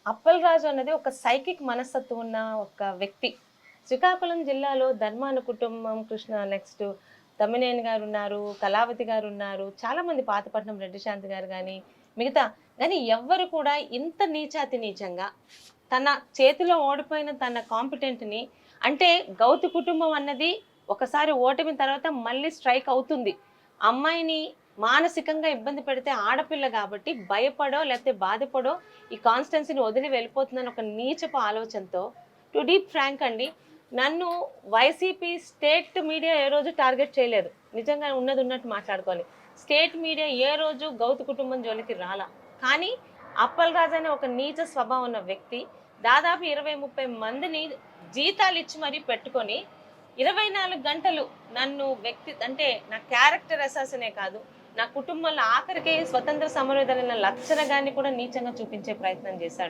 అప్పలరాజు అన్నది ఒక సైకిక్ మనస్తత్వం ఉన్న ఒక వ్యక్తి. శ్రీకాకుళం జిల్లాలో ధర్మాన కుటుంబం, కృష్ణ నెక్స్ట్ తమ్మినేని గారున్నారు, కళావతి గారున్నారు. చాలామంది పాతపట్నం రెడ్డి శాంతి గారు గానీ, మిగతా గానీ ఎవ్వరు కూడా ఇంత నీచాతి నీచంగా తన చేతిలో ఓడిపోయిన తన కాంపిటెంట్‌ని అంటే గౌతు కుటుంబం అన్నది ఒకసారి ఓటమి తర్వాత మళ్ళీ స్ట్రైక్ అవుతుంది. అమ్మాయిని మానసికంగా ఇబ్బంది పెడితే ఆడపిల్ల కాబట్టి భయపడో లేకపోతే బాధపడో ఈ కాన్స్టెన్సీని వదిలి వెళ్ళిపోతుందని ఒక నీచపు ఆలోచనతో టు డీప్ ఫ్రాంక్ అండి నన్ను వైసీపీ స్టేట్ మీడియా ఏ రోజు టార్గెట్ చేయలేదు. నిజంగా ఉన్నది ఉన్నట్టు మాట్లాడుకోవాలి. స్టేట్ మీడియా ఏ రోజు గౌతు కుటుంబం జోలికి రాలా. కానీ అప్పలరాజు అనే ఒక నీచ స్వభావం ఉన్న వ్యక్తి దాదాపు 20-30 మందిని జీతాలు ఇచ్చి మరీ పెట్టుకొని 24 గంటలు నన్ను వ్యక్తి అంటే నా క్యారెక్టర్ అసాసనే కాదు, నా కుటుంబంలో ఆఖరికి స్వతంత్ర సమరయోధులైన లక్షణ గారిని కూడా నీచంగా చూపించే ప్రయత్నం చేశాడు.